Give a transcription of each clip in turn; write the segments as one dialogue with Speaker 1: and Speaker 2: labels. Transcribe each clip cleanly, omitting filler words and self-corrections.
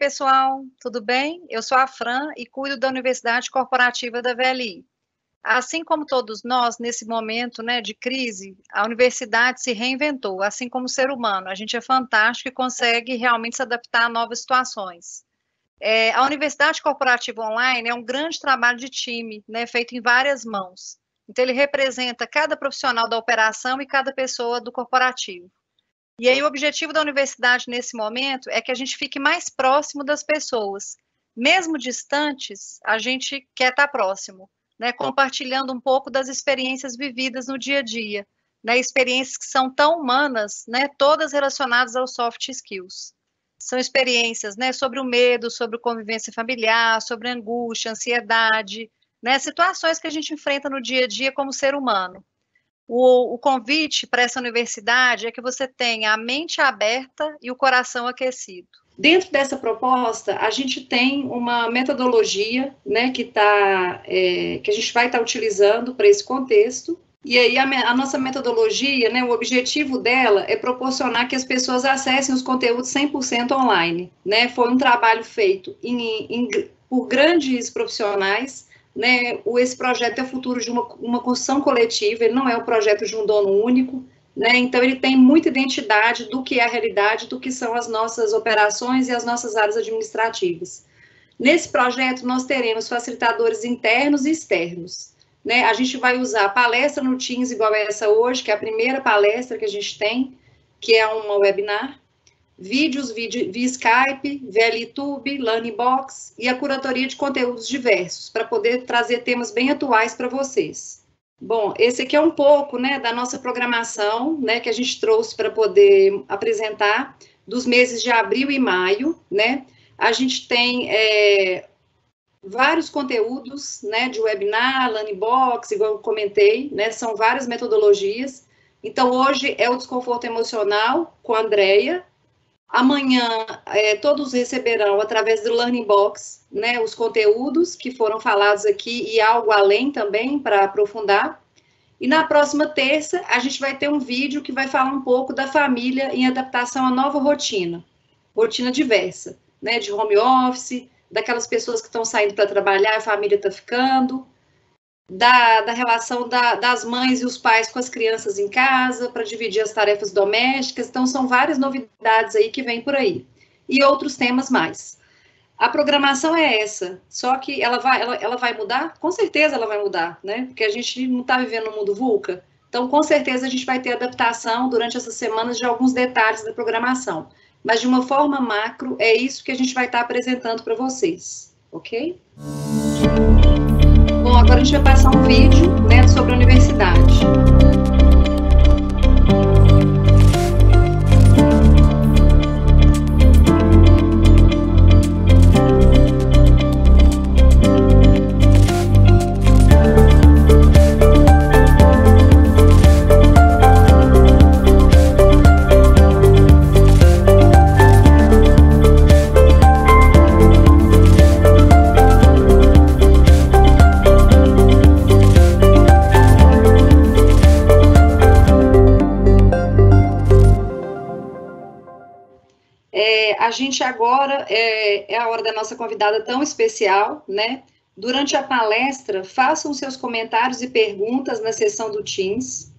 Speaker 1: pessoal, tudo bem? Eu sou a Fran e cuido da Universidade Corporativa da VLI. Assim como todos nós, nesse momento, né, de crise, a universidade se reinventou, assim como o ser humano. A gente é fantástico e consegue realmente se adaptar a novas situações. A Universidade Corporativa Online é um grande trabalho de time, né, feito em várias mãos. Então, ele representa cada profissional da operação e cada pessoa do corporativo. E aí, o objetivo da universidade nesse momento é que a gente fique mais próximo das pessoas. Mesmo distantes, a gente quer estar próximo, né? Compartilhando um pouco das experiências vividas no dia a dia, né? Experiências que são tão humanas, né? Todas relacionadas aos soft skills. São experiências, né? Sobre o medo, sobre convivência familiar, sobre angústia, ansiedade, né? Situações que a gente enfrenta no dia a dia como ser humano. O convite para essa universidade é que você tenha a mente aberta e o coração aquecido.
Speaker 2: Dentro dessa proposta, a gente tem uma metodologia, né, que a gente vai estar utilizando para esse contexto. E aí a nossa metodologia, né, o objetivo dela é proporcionar que as pessoas acessem os conteúdos 100% online, né? Foi um trabalho feito por grandes profissionais, né? Esse projeto é o futuro de uma construção coletiva, ele não é o projeto de um dono único, né? Então ele tem muita identidade do que é a realidade, do que são as nossas operações e as nossas áreas administrativas. Nesse projeto nós teremos facilitadores internos e externos, né? A gente vai usar palestra no Teams igual essa hoje, que é a primeira palestra que a gente tem, que é uma webinar, vídeos via Skype, VLTube, Learnbox e a curadoria de conteúdos diversos, para poder trazer temas bem atuais para vocês. Bom, esse aqui é um pouco, né, da nossa programação, né, que a gente trouxe para poder apresentar dos meses de abril e maio, né? A gente tem vários conteúdos, né, de webinar, Learnbox, igual eu comentei, né, são várias metodologias. Então, hoje é o desconforto emocional com a Andrea. Amanhã, todos receberão, através do Learnbox, né, os conteúdos que foram falados aqui e algo além também, para aprofundar. E na próxima terça, a gente vai ter um vídeo que vai falar um pouco da família em adaptação à nova rotina diversa, né, de home office, daquelas pessoas que estão saindo para trabalhar, a família está ficando, da relação das mães e os pais com as crianças em casa, para dividir as tarefas domésticas. Então, são várias novidades aí que vêm por aí. E outros temas mais. A programação é essa, só que ela vai mudar? Com certeza ela vai mudar, né? Porque a gente não está vivendo no mundo VUCA. Então, com certeza, a gente vai ter adaptação durante essas semanas de alguns detalhes da programação. Mas, de uma forma macro, é isso que a gente vai estar apresentando para vocês, ok? Bom, agora a gente vai passar um vídeo, né, sobre a universidade. A gente agora, é a hora da nossa convidada tão especial, né? Durante a palestra, façam seus comentários e perguntas na sessão do Teams.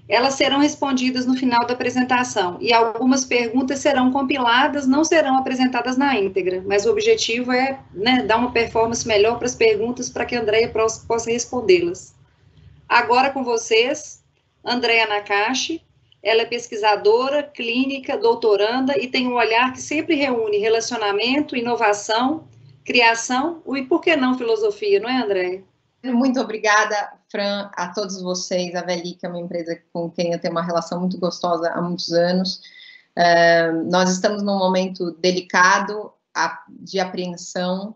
Speaker 2: Elas serão respondidas no final da apresentação. E algumas perguntas serão compiladas, não serão apresentadas na íntegra. Mas o objetivo é, né, dar uma performance melhor para as perguntas, para que a Andrea possa respondê-las. Agora com vocês, Andrea Nakashi. Ela é pesquisadora, clínica, doutoranda e tem um olhar que sempre reúne relacionamento, inovação, criação e, por que não, filosofia, não é, Andréia?
Speaker 3: Muito obrigada, Fran, a todos vocês, a VLI, que é uma empresa com quem eu tenho uma relação muito gostosa há muitos anos. Nós estamos num momento delicado de apreensão,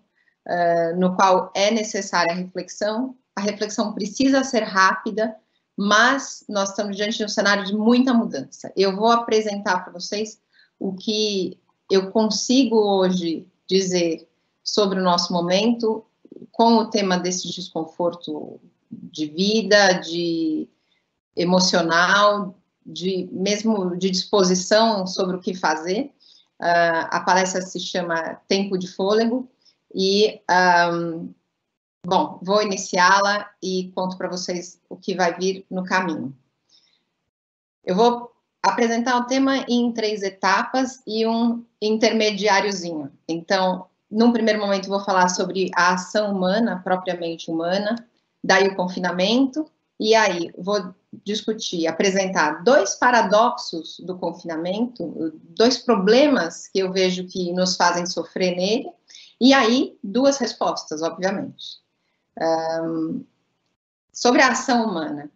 Speaker 3: no qual é necessária a reflexão precisa ser rápida, mas nós estamos diante de um cenário de muita mudança. Eu vou apresentar para vocês o que eu consigo hoje dizer sobre o nosso momento, com o tema desse desconforto de vida, de emocional, mesmo de disposição sobre o que fazer. A palestra se chama Tempo de Fôlego e, bom, vou iniciá-la e conto para vocês o que vai vir no caminho. Eu vou apresentar o tema em 3 etapas e um intermediáriozinho. Então, num primeiro momento, vou falar sobre a ação humana, propriamente humana, daí o confinamento, e aí vou discutir, apresentar 2 paradoxos do confinamento, 2 problemas que eu vejo que nos fazem sofrer nele, e aí 2 respostas, obviamente. Sobre a ação humana.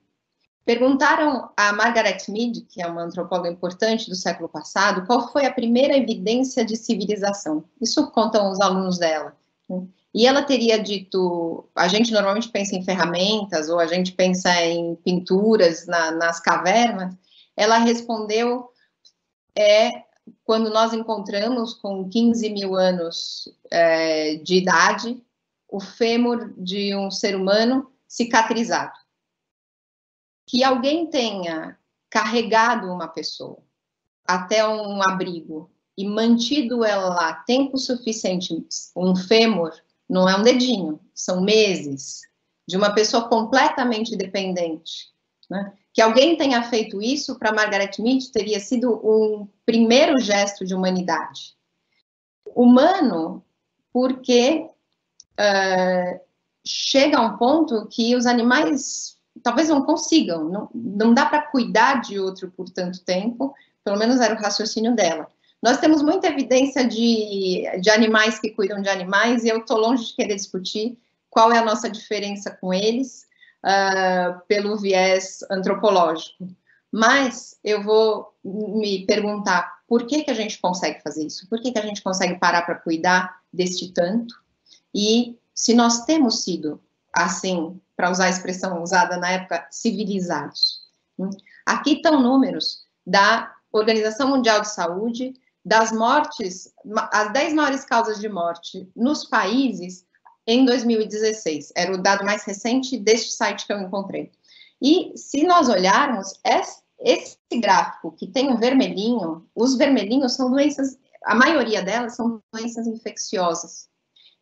Speaker 3: Perguntaram a Margaret Mead, que é uma antropóloga importante do século passado, qual foi a primeira evidência de civilização. Isso contam os alunos dela. E ela teria dito, a gente normalmente pensa em ferramentas, ou a gente pensa em pinturas nas cavernas, ela respondeu, quando nós encontramos com 15 mil anos de idade, o fêmur de um ser humano cicatrizado. Que alguém tenha carregado uma pessoa até um abrigo e mantido ela lá tempo suficiente, um fêmur, não é um dedinho, são meses, de uma pessoa completamente dependente, né? Que alguém tenha feito isso, para Margaret Mead, teria sido um primeiro gesto de humanidade. Humano, porque chega a um ponto que os animais talvez não consigam, não dá para cuidar de outro por tanto tempo, pelo menos era o raciocínio dela. Nós temos muita evidência de animais que cuidam de animais, e eu estou longe de querer discutir qual é a nossa diferença com eles, pelo viés antropológico. Mas eu vou me perguntar por que a gente consegue fazer isso? Por que a gente consegue parar para cuidar deste tanto? E se nós temos sido, assim, para usar a expressão usada na época, civilizados. Aqui estão números da Organização Mundial de Saúde, das mortes, as 10 maiores causas de morte nos países em 2016. Era o dado mais recente deste site que eu encontrei. E se nós olharmos, esse gráfico que tem um vermelhinho, os vermelhinhos são doenças, a maioria delas são doenças infecciosas.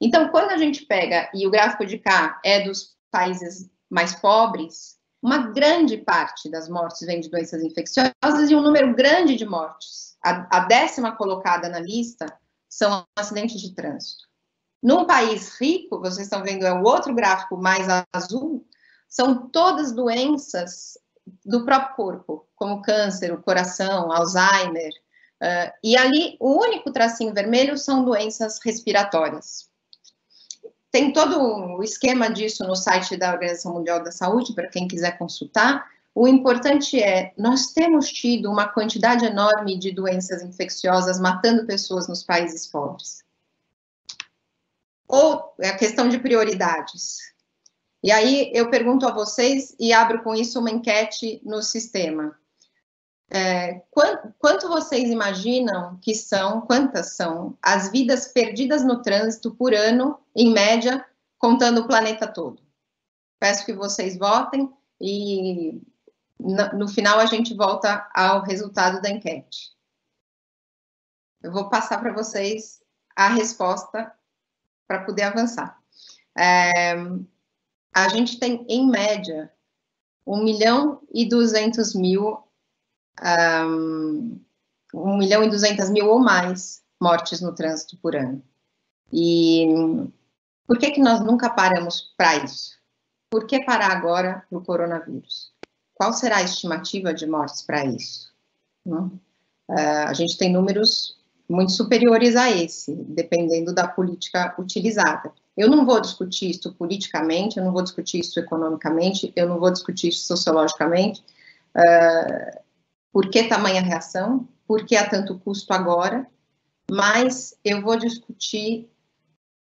Speaker 3: Então, quando a gente pega, e o gráfico de cá é dos países mais pobres, uma grande parte das mortes vem de doenças infecciosas e um número grande de mortes. A 10ª colocada na lista são acidentes de trânsito. Num país rico, vocês estão vendo, é o outro gráfico mais azul, são todas doenças do próprio corpo, como câncer, o coração, Alzheimer, e ali o único tracinho vermelho são doenças respiratórias. Tem todo o esquema disso no site da Organização Mundial da Saúde, para quem quiser consultar. O importante é, nós temos tido uma quantidade enorme de doenças infecciosas matando pessoas nos países pobres. Ou é a questão de prioridades. E aí eu pergunto a vocês e abro com isso uma enquete no sistema. Quanto vocês imaginam que quantas são as vidas perdidas no trânsito por ano, em média, contando o planeta todo? Peço que vocês votem e no final a gente volta ao resultado da enquete. Eu vou passar para vocês a resposta para poder avançar. A gente tem, em média, 1.200.000 1.200.000 ou mais mortes no trânsito por ano. E por que nós nunca paramos para isso? Por que parar agora para o coronavírus? Qual será a estimativa de mortes para isso? A gente tem números muito superiores a esse, dependendo da política utilizada. Eu não vou discutir isso politicamente, eu não vou discutir isso economicamente, eu não vou discutir isso sociologicamente. Por que tamanha reação? Por que há tanto custo agora? Mas eu vou discutir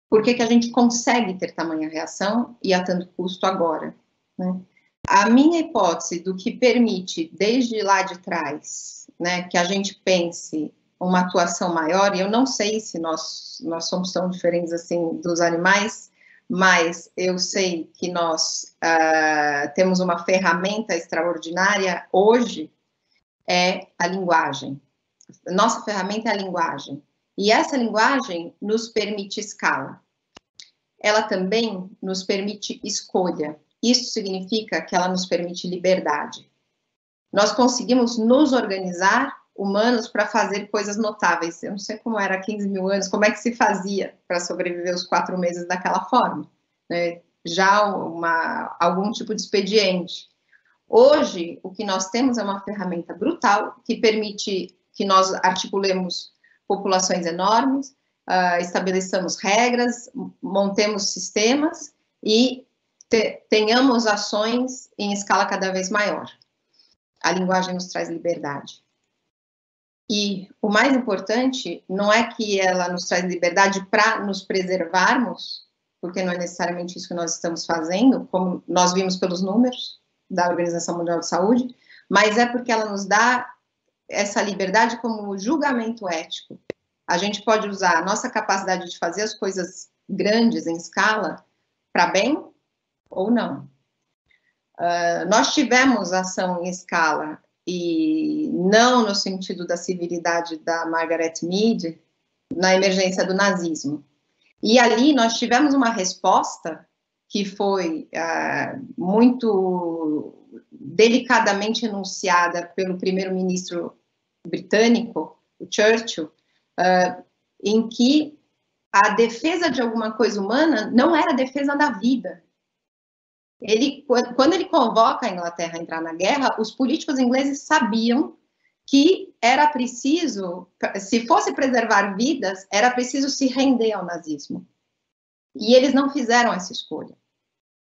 Speaker 3: por que a gente consegue ter tamanha reação e há tanto custo agora, né? A minha hipótese do que permite, desde lá de trás, né, que a gente pense uma atuação maior, e eu não sei se nós somos tão diferentes assim dos animais, mas eu sei que nós temos uma ferramenta extraordinária hoje, é a linguagem. nossa ferramenta é a linguagem. E essa linguagem nos permite escala. Ela também nos permite escolha. Isso significa que ela nos permite liberdade. Nós conseguimos nos organizar, humanos, para fazer coisas notáveis. Eu não sei como era há 15 mil anos, como é que se fazia para sobreviver os 4 meses daquela forma, né? Já algum tipo de expediente. Hoje, o que nós temos é uma ferramenta brutal que permite que nós articulemos populações enormes, estabeleçamos regras, montemos sistemas e tenhamos ações em escala cada vez maior. A linguagem nos traz liberdade. E o mais importante não é que ela nos traz liberdade para nos preservarmos, porque não é necessariamente isso que nós estamos fazendo, como nós vimos pelos números da Organização Mundial de Saúde, mas é porque ela nos dá essa liberdade como julgamento ético. A gente pode usar a nossa capacidade de fazer as coisas grandes em escala para bem ou não. Nós tivemos ação em escala, e não no sentido da civilidade da Margaret Mead, na emergência do nazismo. E ali nós tivemos uma resposta que foi muito delicadamente enunciada pelo primeiro-ministro britânico, o Churchill, em que a defesa de alguma coisa humana não era a defesa da vida. Quando ele convoca a Inglaterra a entrar na guerra, os políticos ingleses sabiam que era preciso, se fosse preservar vidas, era preciso se render ao nazismo. E eles não fizeram essa escolha.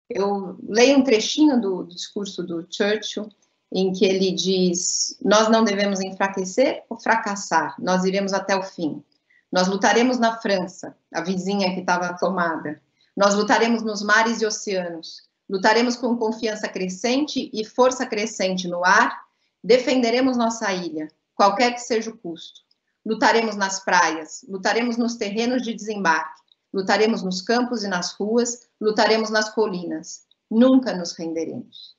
Speaker 3: Eu leio um trechinho do discurso do Churchill, em que ele diz: nós não devemos enfraquecer ou fracassar, nós iremos até o fim. Nós lutaremos na França, a vizinha que estava tomada. Nós lutaremos nos mares e oceanos. Lutaremos com confiança crescente e força crescente no ar. Defenderemos nossa ilha, qualquer que seja o custo. Lutaremos nas praias, lutaremos nos terrenos de desembarque, lutaremos nos campos e nas ruas, lutaremos nas colinas. Nunca nos renderemos.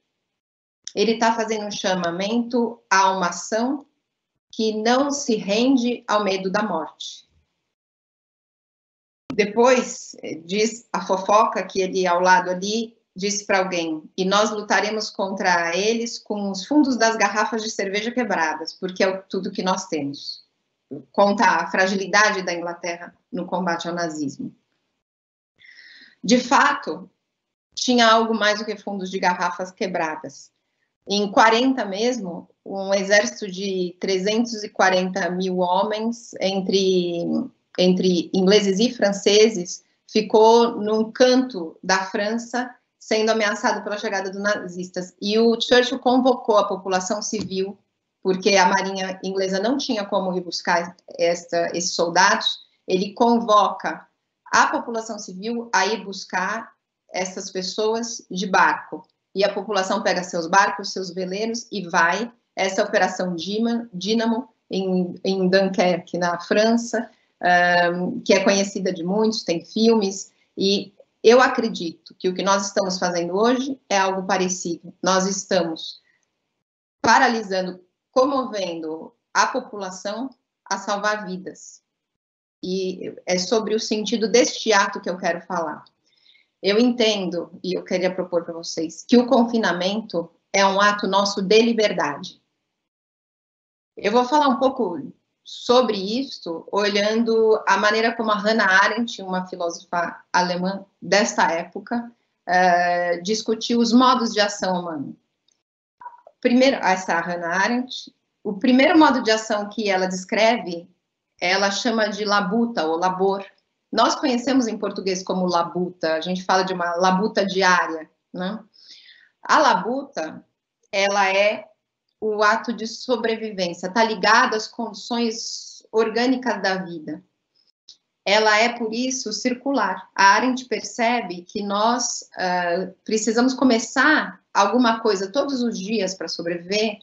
Speaker 3: Ele está fazendo um chamamento a uma ação que não se rende ao medo da morte. Depois, diz a fofoca que ele, ao lado ali, disse para alguém: e nós lutaremos contra eles com os fundos das garrafas de cerveja quebradas, porque é tudo que nós temos. Conta a fragilidade da Inglaterra no combate ao nazismo. De fato, tinha algo mais do que fundos de garrafas quebradas. Em 40 mesmo, um exército de 340 mil homens, entre ingleses e franceses, ficou num canto da França, sendo ameaçado pela chegada dos nazistas. E o Churchill convocou a população civil, porque a marinha inglesa não tinha como ir buscar esses soldados. Ele convoca a população civil a ir buscar essas pessoas de barco. E a população pega seus barcos, seus veleiros e vai. Essa operação Dínamo, em Dunkerque, na França, que é conhecida de muitos, tem filmes, e eu acredito que o que nós estamos fazendo hoje é algo parecido. Nós estamos paralisando, comovendo a população a salvar vidas. E é sobre o sentido deste ato que eu quero falar. Eu entendo, e eu queria propor para vocês, que o confinamento é um ato nosso de liberdade. Eu vou falar um pouco sobre isso, olhando a maneira como a Hannah Arendt, uma filósofa alemã desta época, discutiu os modos de ação humana. Primeiro, essa Hannah Arendt, o primeiro modo de ação que ela descreve, ela chama de labuta, ou labor. Nós conhecemos em português como labuta, a gente fala de uma labuta diária, né? A labuta, ela é o ato de sobrevivência, está ligado às condições orgânicas da vida. Ela é, por isso, circular. A Arendt percebe que nós precisamos começar alguma coisa todos os dias para sobreviver,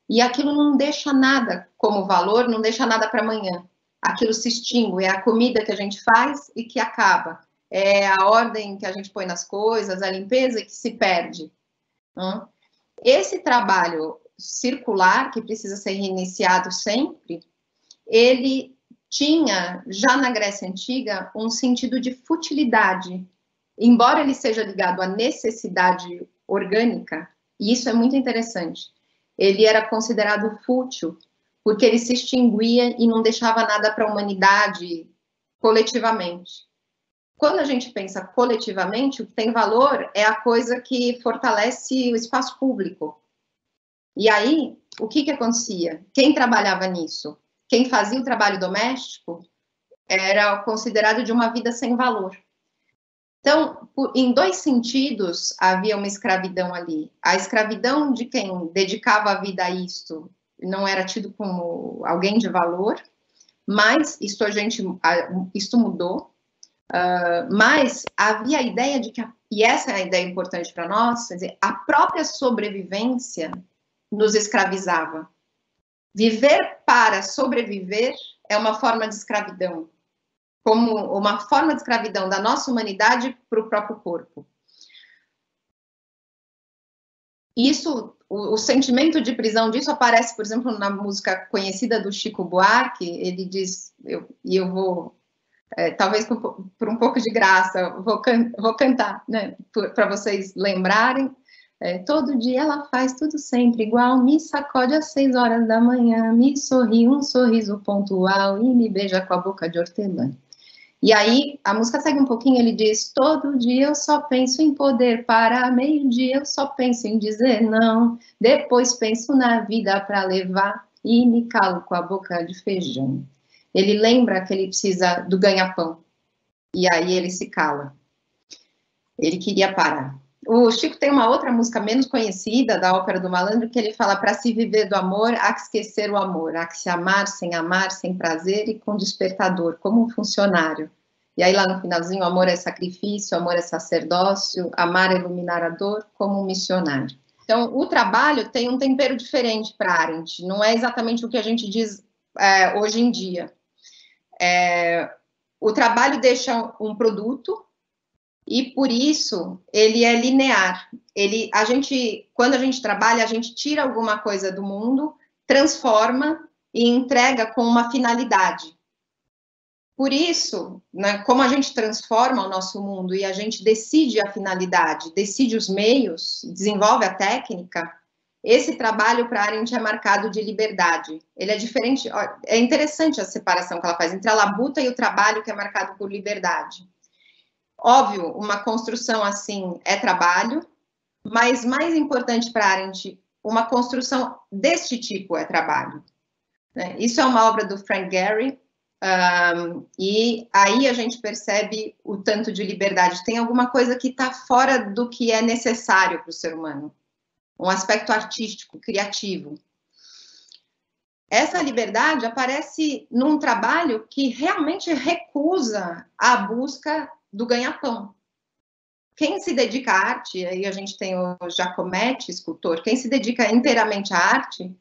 Speaker 3: e aquilo não deixa nada como valor, não deixa nada para amanhã. Aquilo se extingue, é a comida que a gente faz e que acaba. É a ordem que a gente põe nas coisas, a limpeza que se perde. Esse trabalho circular, que precisa ser reiniciado sempre, ele tinha, já na Grécia Antiga, um sentido de futilidade. Embora ele seja ligado à necessidade orgânica, e isso é muito interessante, ele era considerado fútil, porque ele se extinguia e não deixava nada para a humanidade coletivamente. Quando a gente pensa coletivamente, o que tem valor é a coisa que fortalece o espaço público. E aí, o que acontecia? Quem trabalhava nisso? Quem fazia o trabalho doméstico era considerado de uma vida sem valor. Então, em dois sentidos, havia uma escravidão ali. A escravidão de quem dedicava a vida a isto não era tido como alguém de valor, mas isto mudou. Mas havia a ideia de que, e essa é a ideia importante para nós, quer dizer, a própria sobrevivência nos escravizava. Viver para sobreviver é uma forma de escravidão, como uma forma de escravidão da nossa humanidade para o próprio corpo. Isso, o sentimento de prisão disso aparece, por exemplo, na música conhecida do Chico Buarque. Ele diz, eu vou, talvez por um pouco de graça, vou cantar, né, para vocês lembrarem. Todo dia ela faz tudo sempre igual, me sacode às 6 horas da manhã, me sorri um sorriso pontual e me beija com a boca de hortelã. E aí, a música segue um pouquinho, ele diz, todo dia eu só penso em poder parar, meio-dia eu só penso em dizer não, depois penso na vida para levar e me calo com a boca de feijão. Ele lembra que ele precisa do ganha-pão, e aí ele se cala. Ele queria parar. O Chico tem uma outra música menos conhecida, da Ópera do Malandro, que ele fala, para se viver do amor, há que esquecer o amor, há que se amar, sem prazer e com despertador, como um funcionário. E aí lá no finalzinho, o amor é sacrifício, o amor é sacerdócio, amar é iluminar a dor, como um missionário. Então, o trabalho tem um tempero diferente para Arendt, não é exatamente o que a gente diz hoje em dia. O trabalho deixa um produto, e por isso ele é linear. Quando a gente trabalha, a gente tira alguma coisa do mundo, transforma e entrega com uma finalidade. Por isso, né, como a gente transforma o nosso mundo e a gente decide a finalidade, decide os meios, desenvolve a técnica, esse trabalho para Arendt é marcado de liberdade. Ele é diferente, é interessante a separação que ela faz entre a labuta e o trabalho que é marcado por liberdade. Óbvio, uma construção assim é trabalho, mas mais importante para Arendt, uma construção deste tipo é trabalho. Né? Isso é uma obra do Frank Gehry, e aí a gente percebe o tanto de liberdade. Tem alguma coisa que está fora do que é necessário para o ser humano, um aspecto artístico, criativo. Essa liberdade aparece num trabalho que realmente recusa a busca do ganha-pão. Quem se dedica à arte, aí a gente tem o Giacometti, escultor, quem se dedica inteiramente à arte,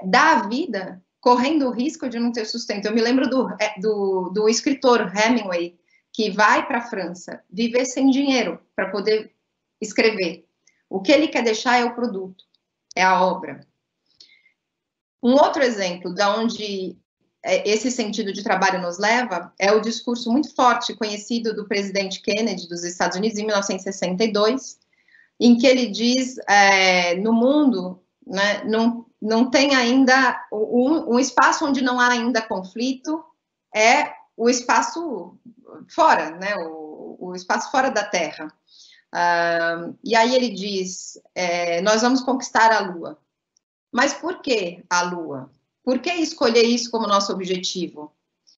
Speaker 3: dá a vida correndo o risco de não ter sustento. Eu me lembro do escritor Hemingway, que vai para a França viver sem dinheiro para poder escrever. O que ele quer deixar é o produto, é a obra. Um outro exemplo de onde esse sentido de trabalho nos leva é o discurso muito forte, conhecido do presidente Kennedy dos Estados Unidos, em 1962, em que ele diz, no mundo, né, não tem ainda, um espaço onde não há ainda conflito, é o espaço fora, né, o espaço fora da Terra. E aí ele diz, nós vamos conquistar a Lua. Mas por que a Lua? Por que escolher isso como nosso objetivo?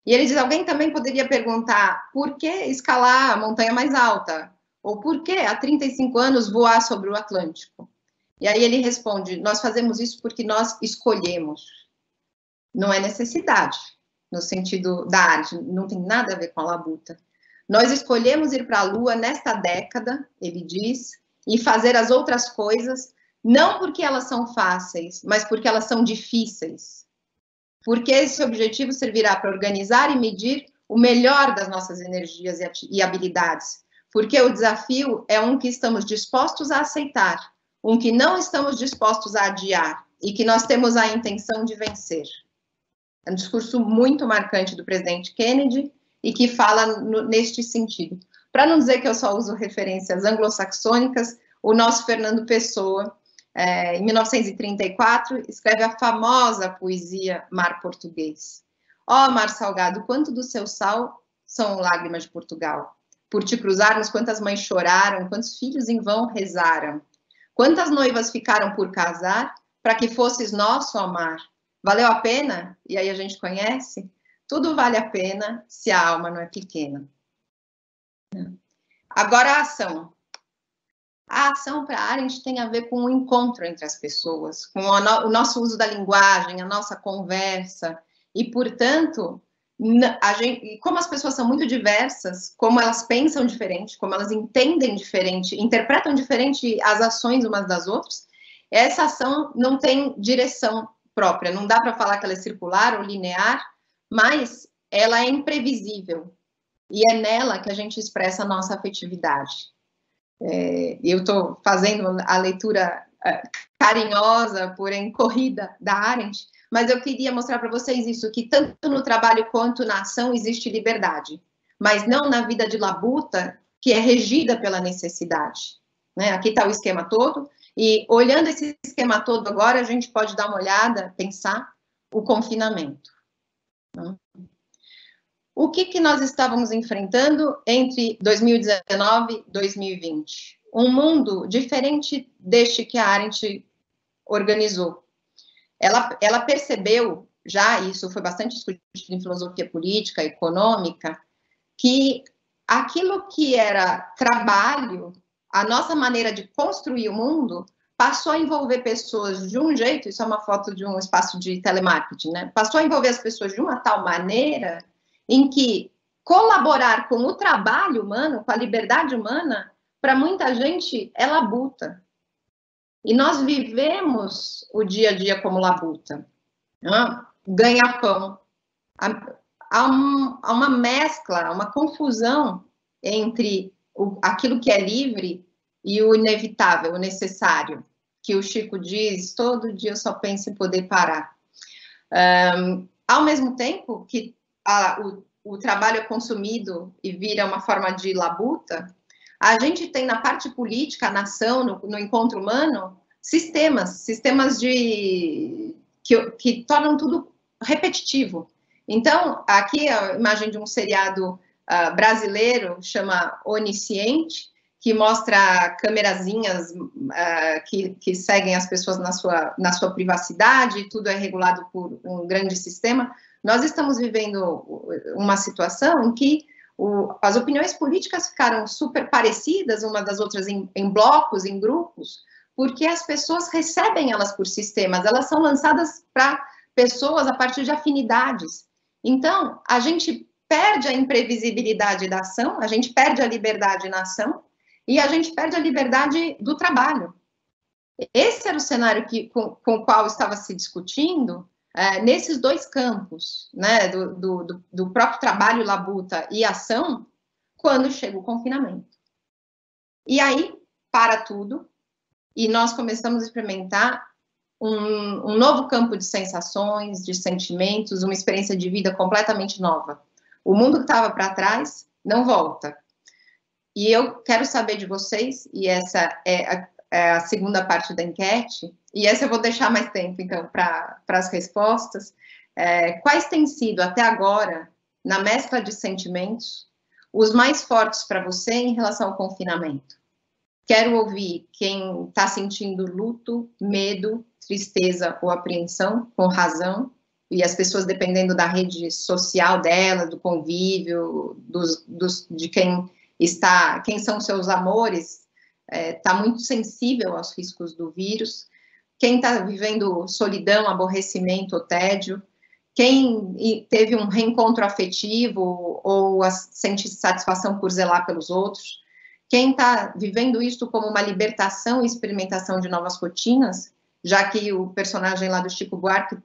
Speaker 3: E ele diz, alguém também poderia perguntar, por que escalar a montanha mais alta? Ou por que há 35 anos voar sobre o Atlântico? E aí ele responde, nós fazemos isso porque nós escolhemos. Não é necessidade, no sentido da arte, não tem nada a ver com a labuta. Nós escolhemos ir para a Lua nesta década, ele diz, e fazer as outras coisas, não porque elas são fáceis, mas porque elas são difíceis. Porque esse objetivo servirá para organizar e medir o melhor das nossas energias e habilidades. Porque o desafio é um que estamos dispostos a aceitar, um que não estamos dispostos a adiar e que nós temos a intenção de vencer. É um discurso muito marcante do presidente Kennedy e que fala neste sentido. Para não dizer que eu só uso referências anglo-saxônicas, o nosso Fernando Pessoa, em 1934, escreve a famosa poesia Mar Português. Ó mar salgado, quanto do seu sal são lágrimas de Portugal. Por te cruzarmos, quantas mães choraram, quantos filhos em vão rezaram. Quantas noivas ficaram por casar, para que fosses nosso, ó mar. Valeu a pena? E aí a gente conhece? Tudo vale a pena se a alma não é pequena. Agora a ação. A ação para a Arendt tem a ver com o encontro entre as pessoas, com o nosso uso da linguagem, a nossa conversa, e, portanto, como as pessoas são muito diversas, como elas pensam diferente, como elas entendem diferente, interpretam diferente as ações umas das outras, essa ação não tem direção própria, não dá para falar que ela é circular ou linear, mas ela é imprevisível, e é nela que a gente expressa a nossa afetividade. Eu estou fazendo a leitura carinhosa, porém corrida, da Arendt, mas eu queria mostrar para vocês isso, que tanto no trabalho quanto na ação existe liberdade, mas não na vida de labuta, que é regida pela necessidade. Né? Aqui está o esquema todo, e olhando esse esquema todo agora, a gente pode dar uma olhada, pensar o confinamento. Né? O que nós estávamos enfrentando entre 2019 e 2020? Um mundo diferente deste que a Arendt organizou. Ela percebeu, já isso foi bastante discutido em filosofia política, econômica, que aquilo que era trabalho, a nossa maneira de construir o mundo, passou a envolver pessoas de um jeito, isso é uma foto de um espaço de telemarketing, né? Passou a envolver as pessoas de uma tal maneira em que colaborar com o trabalho humano, com a liberdade humana, para muita gente é labuta. E nós vivemos o dia a dia como labuta. Né? Ganha-pão. Há uma mescla, uma confusão entre aquilo que é livre e o inevitável, o necessário, que o Chico diz, todo dia eu só penso em poder parar. Ao mesmo tempo que o trabalho é consumido e vira uma forma de labuta, a gente tem na parte política, na ação, no encontro humano, sistemas que tornam tudo repetitivo. Então, aqui a imagem de um seriado brasileiro, chama Onisciente, que mostra câmerazinhas que seguem as pessoas na sua privacidade, tudo é regulado por um grande sistema. Nós estamos vivendo uma situação em que as opiniões políticas ficaram super parecidas umas das outras em blocos, em grupos, porque as pessoas recebem elas por sistemas, elas são lançadas para pessoas a partir de afinidades. Então, a gente perde a imprevisibilidade da ação, a gente perde a liberdade na ação, e a gente perde a liberdade do trabalho. Esse era o cenário com o qual estava se discutindo nesses dois campos, né, do próprio trabalho, labuta e ação, quando chega o confinamento. E aí, para tudo, e nós começamos a experimentar um novo campo de sensações, de sentimentos, uma experiência de vida completamente nova. O mundo que estava para trás não volta. E eu quero saber de vocês, e essa é a segunda parte da enquete, e essa eu vou deixar mais tempo, então, para as respostas. Quais têm sido, até agora, na mescla de sentimentos, os mais fortes para você em relação ao confinamento? Quero ouvir quem está sentindo luto, medo, tristeza ou apreensão, com razão, e as pessoas, dependendo da rede social dela, do convívio, de quem são seus amores, está muito sensível aos riscos do vírus. Quem está vivendo solidão, aborrecimento ou tédio, quem teve um reencontro afetivo ou sente satisfação por zelar pelos outros, quem está vivendo isso como uma libertação e experimentação de novas rotinas, já que o personagem lá do Chico Buarque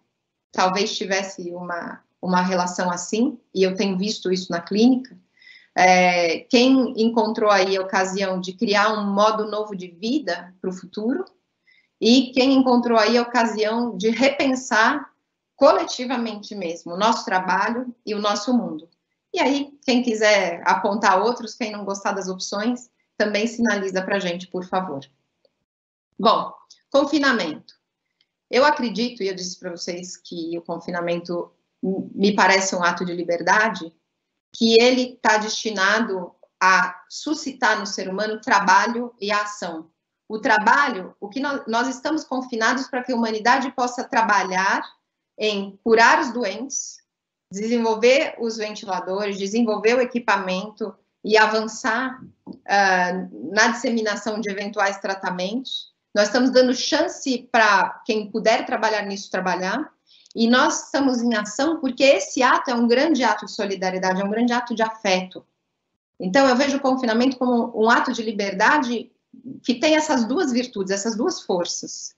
Speaker 3: talvez tivesse uma relação assim, e eu tenho visto isso na clínica. Quem encontrou aí a ocasião de criar um modo novo de vida para o futuro, e quem encontrou aí a ocasião de repensar coletivamente mesmo, o nosso trabalho e o nosso mundo. E aí, quem quiser apontar outros, quem não gostar das opções, também sinaliza para a gente, por favor. Bom, confinamento. Eu acredito, e eu disse para vocês que o confinamento me parece um ato de liberdade, que ele está destinado a suscitar no ser humano trabalho e ação. O trabalho, o que nós estamos confinados para que a humanidade possa trabalhar em curar os doentes, desenvolver os ventiladores, desenvolver o equipamento e avançar na disseminação de eventuais tratamentos. Nós estamos dando chance para quem puder trabalhar nisso, trabalhar. E nós estamos em ação porque esse ato é um grande ato de solidariedade, é um grande ato de afeto. Então, eu vejo o confinamento como um ato de liberdade que tem essas duas virtudes, essas duas forças.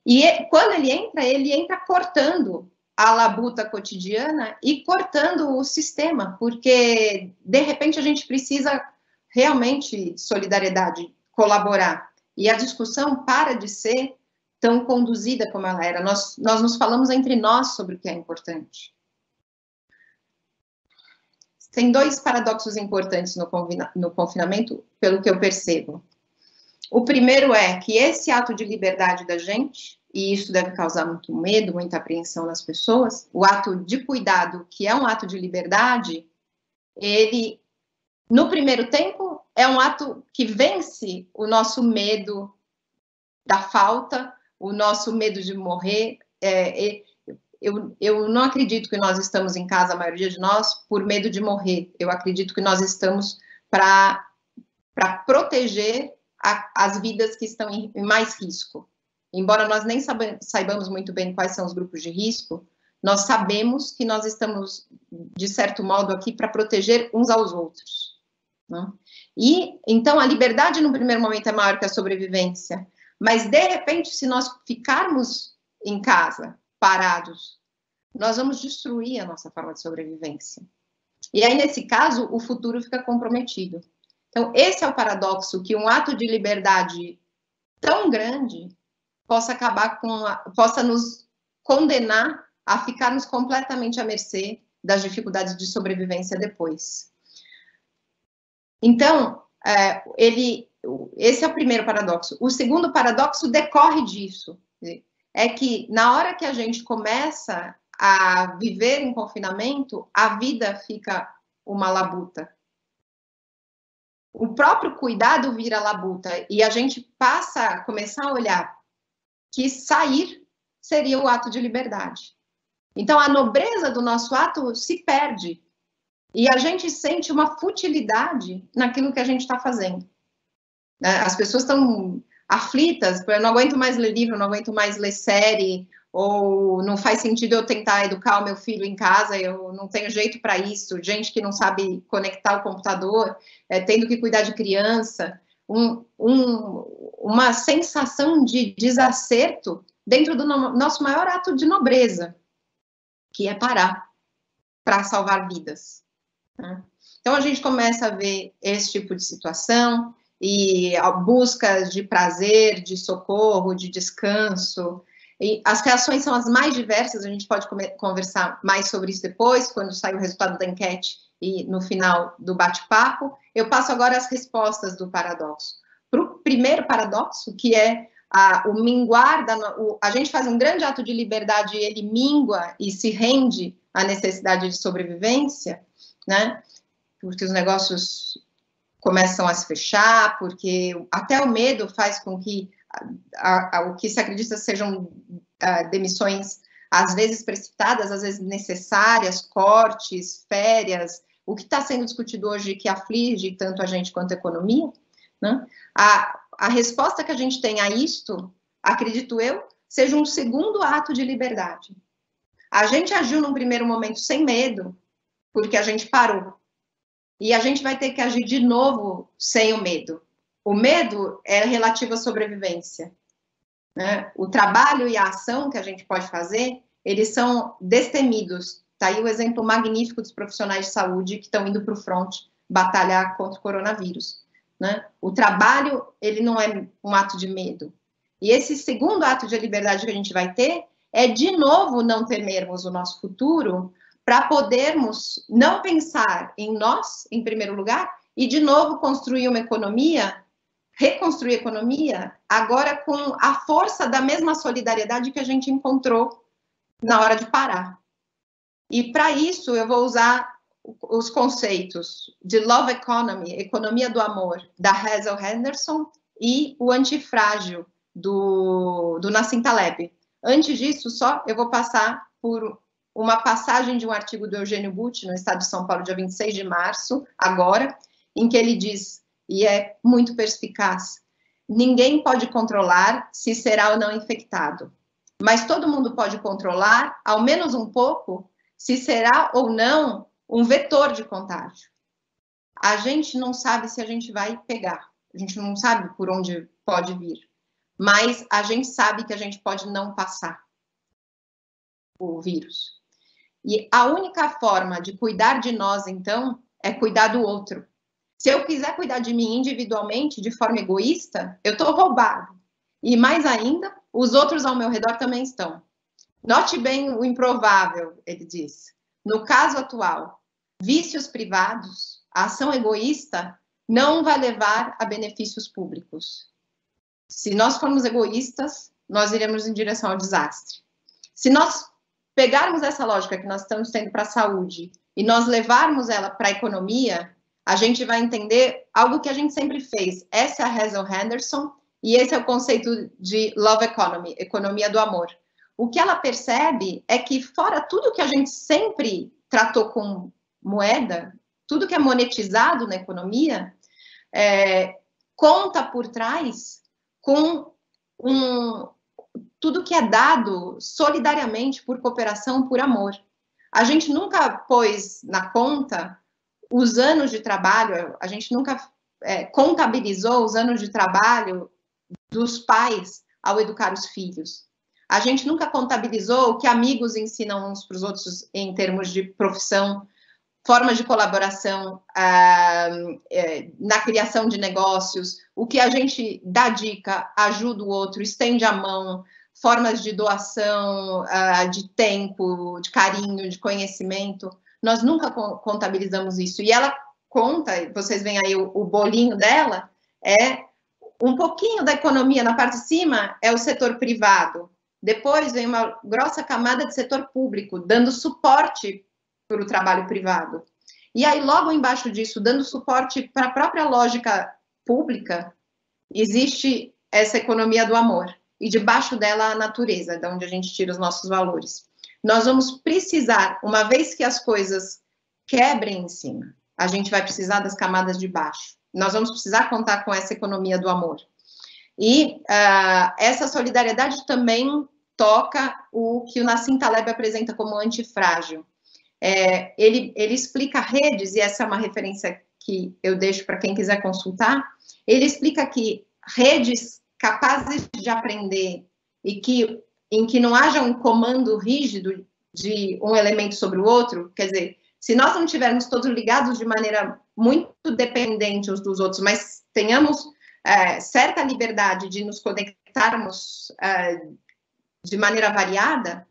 Speaker 3: E quando ele entra cortando a labuta cotidiana e cortando o sistema, porque, de repente, a gente precisa realmente de solidariedade, colaborar. E a discussão para de ser tão conduzida como ela era. Nós nos falamos entre nós sobre o que é importante. Tem dois paradoxos importantes no confinamento, pelo que eu percebo. O primeiro é que esse ato de liberdade da gente, e isso deve causar muito medo, muita apreensão nas pessoas, o ato de cuidado, que é um ato de liberdade, ele, no primeiro tempo, é um ato que vence o nosso medo da falta, o nosso medo de morrer. Eu não acredito que nós estamos em casa, a maioria de nós, por medo de morrer. Eu acredito que nós estamos para proteger as vidas que estão em mais risco. Embora nós nem saibamos muito bem quais são os grupos de risco, nós sabemos que nós estamos, de certo modo, aqui para proteger uns aos outros. Né? E, então, a liberdade, no primeiro momento, é maior que a sobrevivência. Mas, de repente, se nós ficarmos em casa, parados, nós vamos destruir a nossa forma de sobrevivência. E aí, nesse caso, o futuro fica comprometido. Então, esse é o paradoxo, que um ato de liberdade tão grande possa nos condenar a ficarmos completamente à mercê das dificuldades de sobrevivência depois. Então, esse é o primeiro paradoxo. O segundo paradoxo decorre disso. É que, na hora que a gente começa a viver em confinamento, a vida fica uma labuta. O próprio cuidado vira labuta. E a gente passa a começar a olhar que sair seria o ato de liberdade. Então, a nobreza do nosso ato se perde. E a gente sente uma futilidade naquilo que a gente está fazendo. As pessoas estão aflitas, eu não aguento mais ler livro, não aguento mais ler série, ou não faz sentido eu tentar educar o meu filho em casa, eu não tenho jeito para isso, gente que não sabe conectar o computador, tendo que cuidar de criança, uma sensação de desacerto dentro do nosso maior ato de nobreza, que é parar para salvar vidas. Né? Então, a gente começa a ver esse tipo de situação e a busca de prazer, de socorro, de descanso. E as reações são as mais diversas, a gente pode conversar mais sobre isso depois, quando sair o resultado da enquete e no final do bate-papo. Eu passo agora as respostas do paradoxo. Para o primeiro paradoxo, que é o minguar, a gente faz um grande ato de liberdade e ele mingua e se rende à necessidade de sobrevivência, né? Porque os negócios começam a se fechar, porque até o medo faz com que o que se acredita sejam demissões, às vezes precipitadas, às vezes necessárias, cortes, férias, o que está sendo discutido hoje que aflige tanto a gente quanto a economia, né? A resposta que a gente tem a isto, acredito eu, seja um segundo ato de liberdade. A gente agiu num primeiro momento sem medo, porque a gente parou. E a gente vai ter que agir de novo sem o medo. O medo é relativo à sobrevivência. Né? O trabalho e a ação que a gente pode fazer, eles são destemidos. Está aí o exemplo magnífico dos profissionais de saúde que estão indo para o front batalhar contra o coronavírus. Né? O trabalho, ele não é um ato de medo. E esse segundo ato de liberdade que a gente vai ter é de novo não temermos o nosso futuro para podermos não pensar em nós, em primeiro lugar, e de novo construir uma economia, reconstruir a economia, agora com a força da mesma solidariedade que a gente encontrou na hora de parar. E para isso eu vou usar os conceitos de Love Economy, economia do amor, da Hazel Henderson, e o antifrágil, do Nassim Taleb. Antes disso, só eu vou passar por uma passagem de um artigo do Eugênio Butti, no Estado de São Paulo, dia 26 de março, agora, em que ele diz, e é muito perspicaz, ninguém pode controlar se será ou não infectado, mas todo mundo pode controlar, ao menos um pouco, se será ou não um vetor de contágio. A gente não sabe se a gente vai pegar, a gente não sabe por onde pode vir, mas a gente sabe que a gente pode não passar o vírus. E a única forma de cuidar de nós, então, é cuidar do outro. Se eu quiser cuidar de mim individualmente, de forma egoísta, eu estou roubado. E mais ainda, os outros ao meu redor também estão. Note bem o improvável, ele diz. No caso atual, vícios privados, a ação egoísta não vai levar a benefícios públicos. Se nós formos egoístas, nós iremos em direção ao desastre. Se nós pegarmos essa lógica que nós estamos tendo para a saúde e nós levarmos ela para a economia, a gente vai entender algo que a gente sempre fez. Essa é a Hazel Henderson e esse é o conceito de Love Economy, economia do amor. O que ela percebe é que, fora tudo que a gente sempre tratou com moeda, tudo que é monetizado na economia, conta por trás com tudo que é dado solidariamente por cooperação, por amor. A gente nunca pôs na conta os anos de trabalho, a gente nunca contabilizou os anos de trabalho dos pais ao educar os filhos. A gente nunca contabilizou o que amigos ensinam uns para os outros em termos de profissão, formas de colaboração na criação de negócios, o que a gente dá dica, ajuda o outro, estende a mão, formas de doação, de tempo, de carinho, de conhecimento. Nós nunca contabilizamos isso. E ela conta, vocês veem aí o bolinho dela, um pouquinho da economia na parte de cima é o setor privado. Depois vem uma grossa camada de setor público, dando suporte para o trabalho privado. E aí, logo embaixo disso, dando suporte para a própria lógica pública, existe essa economia do amor. E debaixo dela, a natureza, de onde a gente tira os nossos valores. Nós vamos precisar, uma vez que as coisas quebrem em cima, a gente vai precisar das camadas de baixo. Nós vamos precisar contar com essa economia do amor. E essa solidariedade também toca o que o Nassim Taleb apresenta como antifrágil. Ele explica redes, e essa é uma referência que eu deixo para quem quiser consultar, ele explica que redes capazes de aprender e em que não haja um comando rígido de um elemento sobre o outro, quer dizer, se nós não estivermos todos ligados de maneira muito dependente uns dos outros, mas tenhamos certa liberdade de nos conectarmos de maneira variada,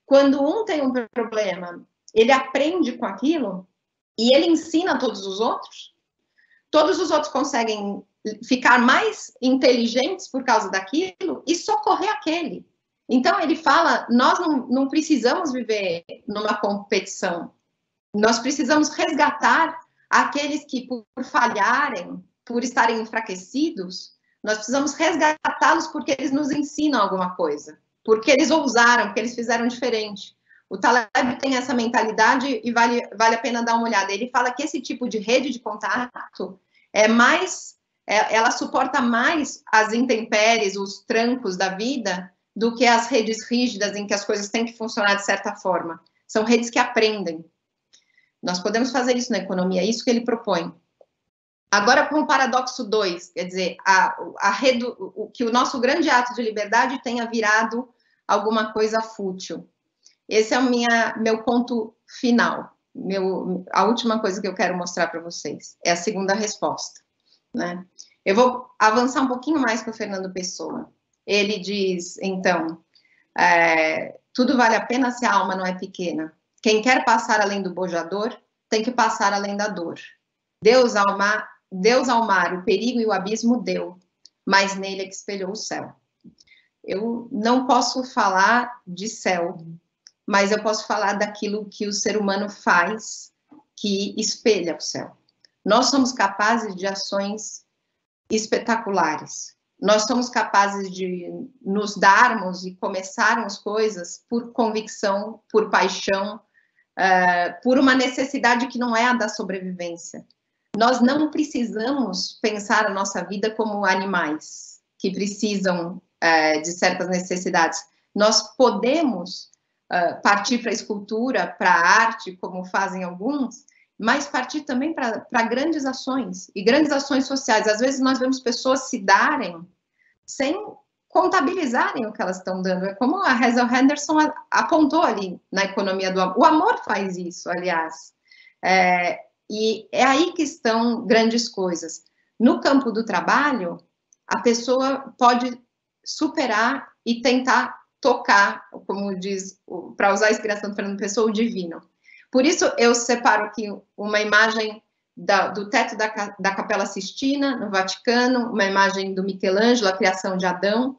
Speaker 3: quando um tem um problema, ele aprende com aquilo e ele ensina a todos os outros conseguem ficar mais inteligentes por causa daquilo e socorrer aquele. Então, ele fala, nós não precisamos viver numa competição, nós precisamos resgatar aqueles que, por falharem, por estarem enfraquecidos, nós precisamos resgatá-los porque eles nos ensinam alguma coisa, porque eles ousaram, porque eles fizeram diferente. O Taleb tem essa mentalidade e vale a pena dar uma olhada. Ele fala que esse tipo de rede de contato ela suporta mais as intempéries, os trancos da vida, do que as redes rígidas em que as coisas têm que funcionar de certa forma. São redes que aprendem. Nós podemos fazer isso na economia, é isso que ele propõe. Agora, com o paradoxo 2, quer dizer, que o nosso grande ato de liberdade tenha virado alguma coisa fútil. Esse é o meu ponto final. A última coisa que eu quero mostrar para vocês é a segunda resposta, né? Eu vou avançar um pouquinho mais com o Fernando Pessoa. Ele diz, então, tudo vale a pena se a alma não é pequena. Quem quer passar além do bojador, tem que passar além da dor. Deus ao mar, o perigo e o abismo deu, mas nele é que espelhou o céu. Eu não posso falar de céu, mas eu posso falar daquilo que o ser humano faz, que espelha o céu. Nós somos capazes de ações espetaculares. Nós somos capazes de nos darmos e começarmos coisas por convicção, por paixão, por uma necessidade que não é a da sobrevivência. Nós não precisamos pensar a nossa vida como animais que precisam de certas necessidades. Nós podemos partir para a escultura, para a arte, como fazem alguns, mas partir também para grandes ações, e grandes ações sociais. Às vezes nós vemos pessoas se darem sem contabilizarem o que elas estão dando. É como a Hazel Henderson apontou ali na economia do amor. O amor faz isso, aliás. E é aí que estão grandes coisas. No campo do trabalho, a pessoa pode superar e tentar tocar, como diz, para usar a inspiração do Fernando Pessoa, o divino. Por isso, eu separo aqui uma imagem do teto da Capela Sistina, no Vaticano, uma imagem do Michelangelo, a criação de Adão.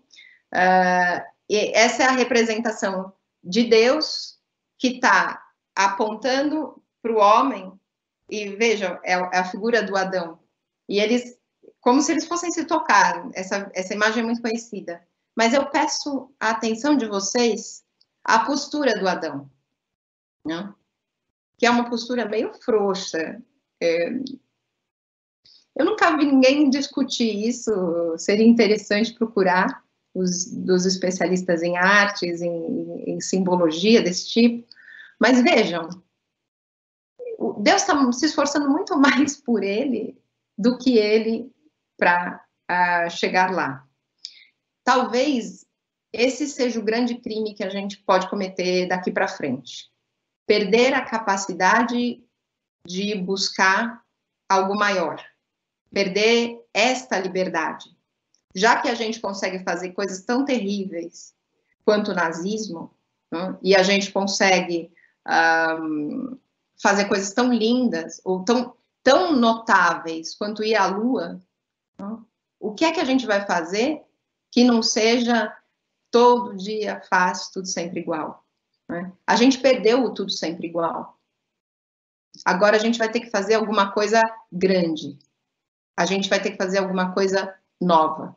Speaker 3: E essa é a representação de Deus que está apontando para o homem, e vejam, é a figura do Adão. E eles, como se eles fossem se tocar, essa imagem é muito conhecida. Mas eu peço a atenção de vocês à postura do Adão, né? Que é uma postura meio frouxa. Eu nunca vi ninguém discutir isso, seria interessante procurar dos especialistas em artes, em simbologia desse tipo, mas vejam, Deus está se esforçando muito mais por ele do que ele para chegar lá. Talvez esse seja o grande crime que a gente pode cometer daqui para frente. Perder a capacidade de buscar algo maior. Perder esta liberdade. Já que a gente consegue fazer coisas tão terríveis quanto o nazismo, né, e a gente consegue fazer coisas tão lindas, ou tão notáveis quanto ir à Lua, né, o que é que a gente vai fazer que não seja todo dia faz tudo sempre igual? Né? A gente perdeu o tudo sempre igual. Agora a gente vai ter que fazer alguma coisa grande. A gente vai ter que fazer alguma coisa nova.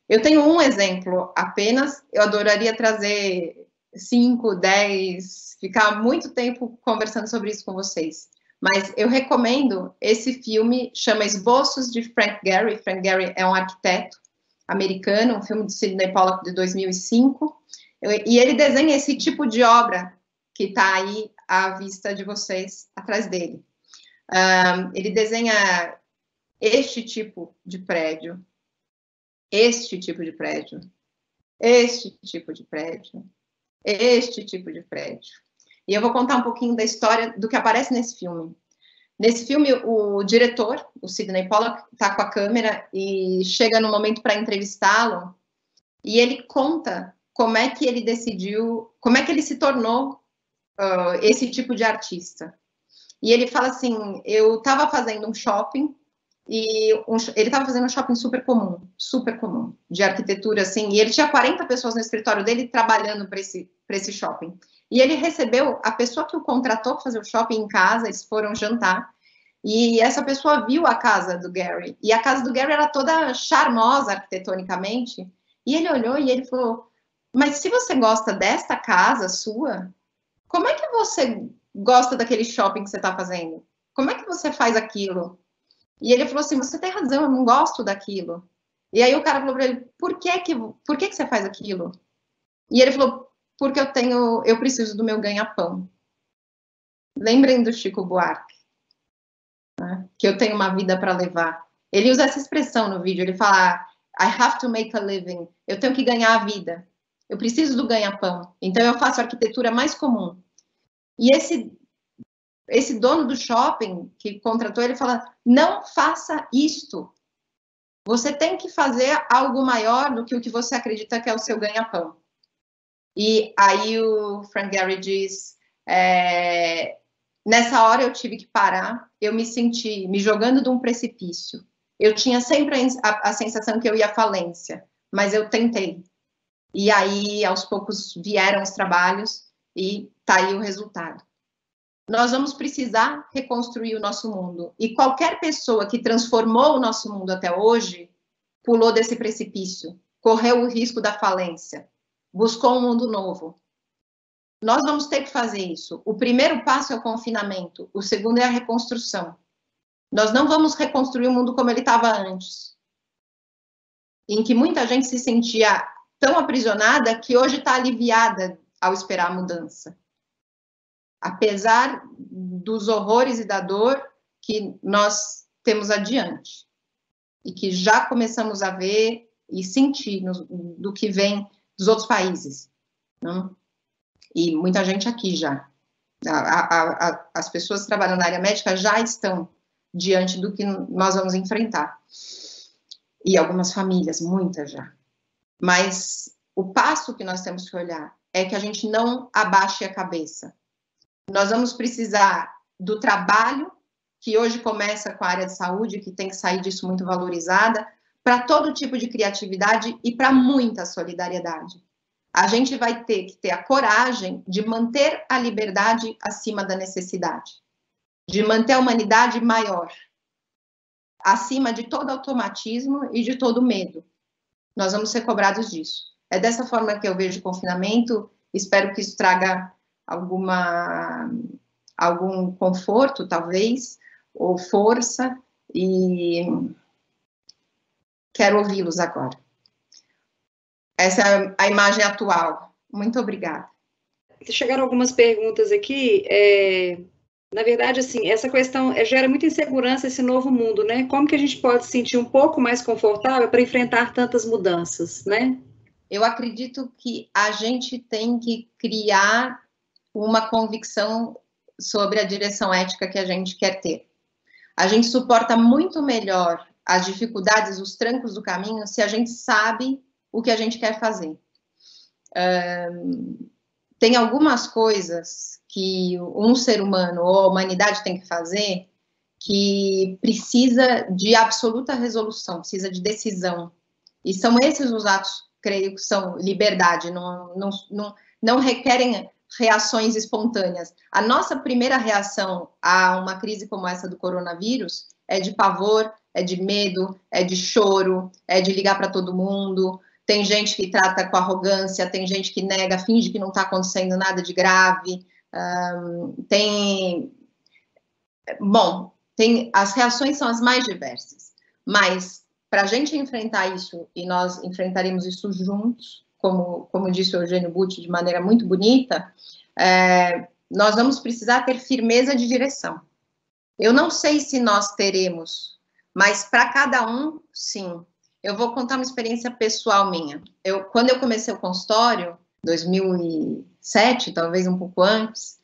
Speaker 3: Eu tenho um exemplo apenas, eu adoraria trazer 5, 10, ficar muito tempo conversando sobre isso com vocês. Mas eu recomendo esse filme, chama Esboços de Frank Gehry. Frank Gehry é um arquiteto americano, um filme de Sidney Pollack de 2005. E ele desenha esse tipo de obra que está aí à vista de vocês, atrás dele. Ele desenha este tipo de prédio, este tipo de prédio, este tipo de prédio, este tipo de prédio. E eu vou contar um pouquinho da história do que aparece nesse filme. Nesse filme, o diretor, o Sidney Pollack, está com a câmera e chega no momento para entrevistá-lo, e ele conta como é que ele decidiu, como é que ele se tornou esse tipo de artista. E ele fala assim, eu estava fazendo um shopping, e ele estava fazendo um shopping super comum, de arquitetura, assim, e ele tinha 40 pessoas no escritório dele trabalhando para esse shopping. E ele recebeu a pessoa que o contratou para fazer o shopping em casa, eles foram jantar, e essa pessoa viu a casa do Gehry, e a casa do Gehry era toda charmosa arquitetonicamente, e ele olhou e ele falou, mas se você gosta desta casa sua, como é que você gosta daquele shopping que você está fazendo? Como é que você faz aquilo? E ele falou assim, você tem razão, eu não gosto daquilo. E aí o cara falou para ele, por que você faz aquilo? E ele falou, porque eu preciso do meu ganha-pão. Lembrem do Chico Buarque, né? Que eu tenho uma vida para levar. Ele usa essa expressão no vídeo, ele fala, I have to make a living, eu tenho que ganhar a vida, eu preciso do ganha-pão, então eu faço a arquitetura mais comum. E esse dono do shopping que contratou, ele fala, não faça isto, você tem que fazer algo maior do que o que você acredita que é o seu ganha-pão. E aí o Frank Gehry diz, nessa hora eu tive que parar, eu me senti me jogando de um precipício. Eu tinha sempre a sensação que eu ia à falência, mas eu tentei. E aí, aos poucos, vieram os trabalhos e tá aí o resultado. Nós vamos precisar reconstruir o nosso mundo. E qualquer pessoa que transformou o nosso mundo até hoje, pulou desse precipício, correu o risco da falência, buscou um mundo novo. Nós vamos ter que fazer isso. O primeiro passo é o confinamento, o segundo é a reconstrução. Nós não vamos reconstruir o mundo como ele estava antes, em que muita gente se sentia tão aprisionada que hoje está aliviada ao esperar a mudança. Apesar dos horrores e da dor que nós temos adiante. E que já começamos a ver e sentir do que vem dos outros países. Não? E muita gente aqui já. As pessoas que trabalham na área médica já estão diante do que nós vamos enfrentar. E algumas famílias, muitas já. Mas o passo que nós temos que olhar é que a gente não abaixe a cabeça. Nós vamos precisar do trabalho, que hoje começa com a área de saúde, que tem que sair disso muito valorizada, para todo tipo de criatividade e para muita solidariedade. A gente vai ter que ter a coragem de manter a liberdade acima da necessidade, de manter a humanidade maior, acima de todo automatismo e de todo medo. Nós vamos ser cobrados disso. É dessa forma que eu vejo o confinamento, espero que isso traga algum conforto, talvez, ou força, e quero ouvi-los agora. Essa é a imagem atual. Muito obrigada.
Speaker 2: Chegaram algumas perguntas aqui. Na verdade, assim, essa questão gera muita insegurança, esse novo mundo, né? Como que a gente pode se sentir um pouco mais confortável para enfrentar tantas mudanças, né?
Speaker 3: Eu acredito que a gente tem que criar uma convicção sobre a direção ética que a gente quer ter. A gente suporta muito melhor as dificuldades, os trancos do caminho, se a gente sabe o que a gente quer fazer. Tem algumas coisas que um ser humano ou a humanidade tem que fazer que precisa de absoluta resolução, precisa de decisão. E são esses os atos, creio que são liberdade, não requerem reações espontâneas. A nossa primeira reação a uma crise como essa do coronavírus é de pavor, é de medo, é de choro, é de ligar para todo mundo. Tem gente que trata com arrogância, tem gente que nega, finge que não está acontecendo nada de grave. As reações são as mais diversas. Mas, para a gente enfrentar isso, e nós enfrentaremos isso juntos, como disse o Eugênio Butti de maneira muito bonita, nós vamos precisar ter firmeza de direção. Eu não sei se nós teremos, mas para cada um, sim. Eu vou contar uma experiência pessoal minha. Quando eu comecei o consultório, 2007, talvez um pouco antes,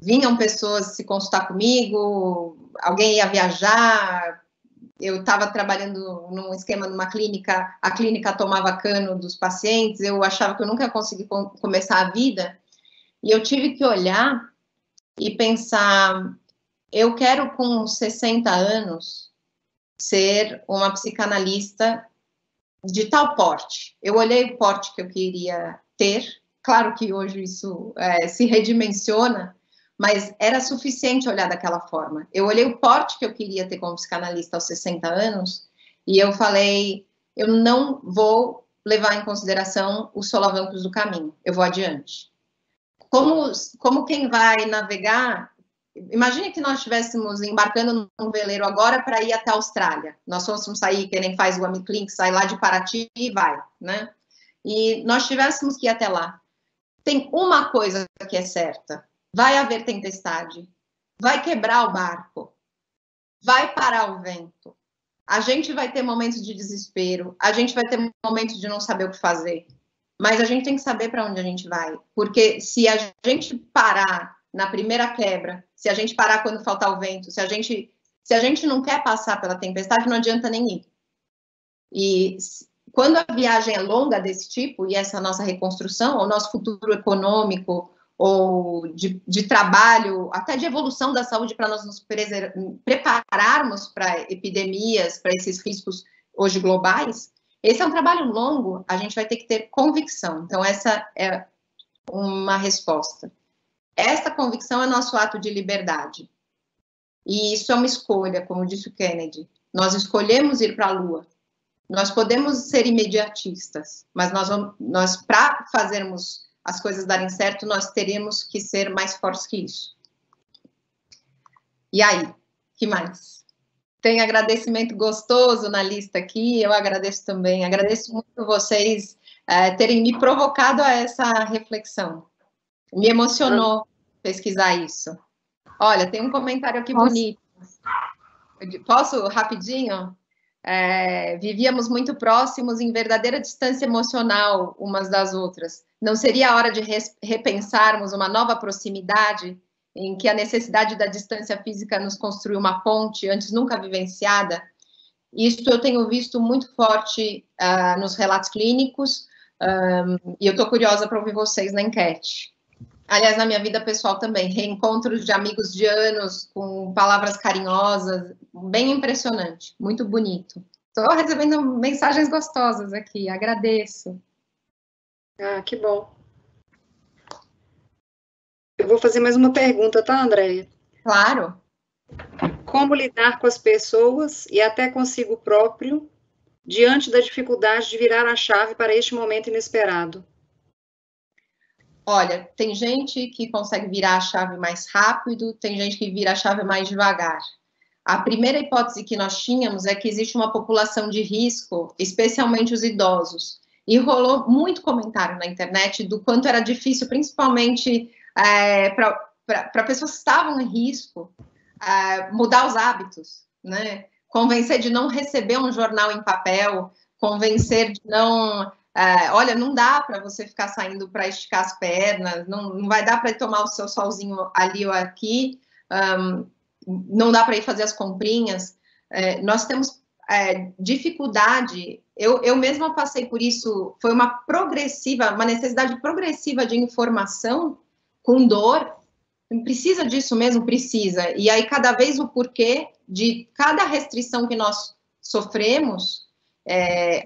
Speaker 3: vinham pessoas se consultar comigo, alguém ia viajar, eu estava trabalhando num esquema numa clínica, a clínica tomava cano dos pacientes, eu achava que eu nunca ia conseguir começar a vida, e eu tive que olhar e pensar, eu quero com 60 anos ser uma psicanalista de tal porte. Eu olhei o porte que eu queria ter, claro que hoje isso se redimensiona, mas era suficiente olhar daquela forma. Eu olhei o porte que eu queria ter como psicanalista aos 60 anos e eu falei, eu não vou levar em consideração os solavancos do caminho, eu vou adiante. Como quem vai navegar, imagine que nós estivéssemos embarcando num veleiro agora para ir até a Austrália. Nós fôssemos sair, que nem faz o Amiclin, sai lá de Paraty e vai, né? E nós tivéssemos que ir até lá. Tem uma coisa que é certa, vai haver tempestade, vai quebrar o barco, vai parar o vento, a gente vai ter momentos de desespero, a gente vai ter momentos de não saber o que fazer, mas a gente tem que saber para onde a gente vai, porque se a gente parar na primeira quebra, se a gente parar quando faltar o vento, se a gente não quer passar pela tempestade, não adianta nem ir. E quando a viagem é longa desse tipo, e essa nossa reconstrução, o nosso futuro econômico, ou de trabalho, até de evolução da saúde, para nós nos prepararmos para epidemias, para esses riscos hoje globais, esse é um trabalho longo, a gente vai ter que ter convicção. Então, essa é uma resposta. Essa convicção é nosso ato de liberdade. E isso é uma escolha, como disse o Kennedy. Nós escolhemos ir para a Lua. Nós podemos ser imediatistas, mas nós para fazermos as coisas darem certo, nós teremos que ser mais fortes que isso. E aí, que mais? Tem agradecimento gostoso na lista aqui, eu agradeço também. Agradeço muito vocês terem me provocado a essa reflexão. Me emocionou pesquisar isso. Olha, tem um comentário aqui bonito. Posso rapidinho? Vivíamos muito próximos em verdadeira distância emocional umas das outras. Não seria a hora de repensarmos uma nova proximidade em que a necessidade da distância física nos construiu uma ponte antes nunca vivenciada? Isso eu tenho visto muito forte nos relatos clínicos e eu estou curiosa para ouvir vocês na enquete. Aliás, na minha vida pessoal também, reencontros de amigos de anos com palavras carinhosas, bem impressionante, muito bonito. Estou recebendo mensagens gostosas aqui, agradeço.
Speaker 2: Ah, que bom. Eu vou fazer mais uma pergunta, tá, Andréia?
Speaker 3: Claro.
Speaker 2: Como lidar com as pessoas e até consigo próprio diante da dificuldade de virar a chave para este momento inesperado?
Speaker 3: Olha, tem gente que consegue virar a chave mais rápido, tem gente que vira a chave mais devagar. A primeira hipótese que nós tínhamos é que existe uma população de risco, especialmente os idosos. E rolou muito comentário na internet do quanto era difícil, principalmente para pessoas que estavam em risco, mudar os hábitos, né? Convencer de não receber um jornal em papel, convencer de não... olha, não dá para você ficar saindo para esticar as pernas, não vai dar para ir tomar o seu solzinho ali ou aqui, não dá para ir fazer as comprinhas. Nós temos dificuldade, eu mesma passei por isso, foi uma necessidade progressiva de informação com dor. Precisa disso mesmo? Precisa. E aí, cada vez o porquê de cada restrição que nós sofremos,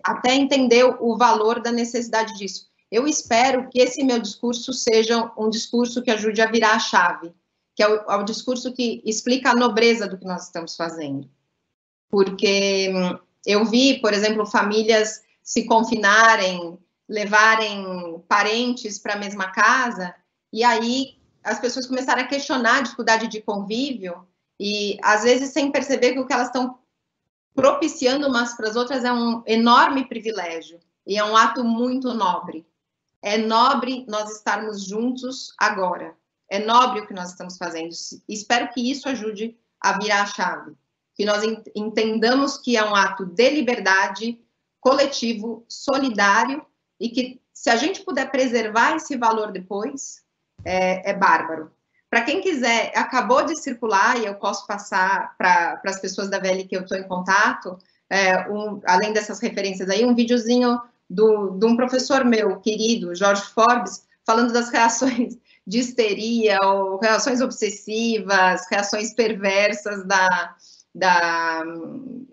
Speaker 3: até entender o valor da necessidade disso. Eu espero que esse meu discurso seja um discurso que ajude a virar a chave, que é o discurso que explica a nobreza do que nós estamos fazendo. Porque eu vi, por exemplo, famílias se confinarem, levarem parentes para a mesma casa, e aí as pessoas começaram a questionar a dificuldade de convívio, e às vezes sem perceber que o que elas estão propiciando umas para as outras é um enorme privilégio, e é um ato muito nobre. É nobre nós estarmos juntos agora. É nobre o que nós estamos fazendo. Espero que isso ajude a virar a chave. Que nós entendamos que é um ato de liberdade, coletivo, solidário, e que se a gente puder preservar esse valor depois, é bárbaro. Para quem quiser, acabou de circular, e eu posso passar para as pessoas da VL que eu estou em contato, além dessas referências aí, um videozinho de um professor meu, querido, Jorge Forbes, falando das reações de histeria, ou reações obsessivas, reações perversas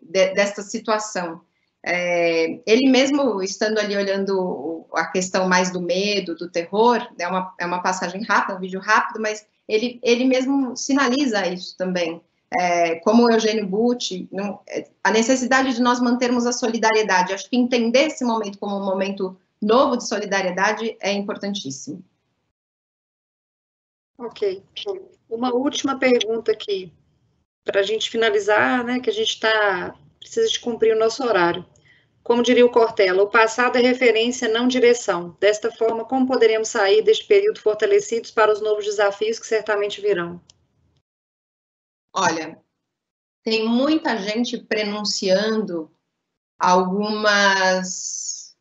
Speaker 3: desta situação. Ele mesmo, estando ali olhando a questão mais do medo, do terror, é uma passagem rápida, um vídeo rápido, mas ele mesmo sinaliza isso também. Como o Eugênio Butti, a necessidade de nós mantermos a solidariedade. Acho que entender esse momento como um momento novo de solidariedade é importantíssimo.
Speaker 2: Ok. Uma última pergunta aqui, para a gente finalizar, né, que a gente precisa de cumprir o nosso horário. Como diria o Cortella, o passado é referência, não direção. Desta forma, como poderemos sair deste período fortalecidos para os novos desafios que certamente virão?
Speaker 3: Olha, tem muita gente pronunciando algumas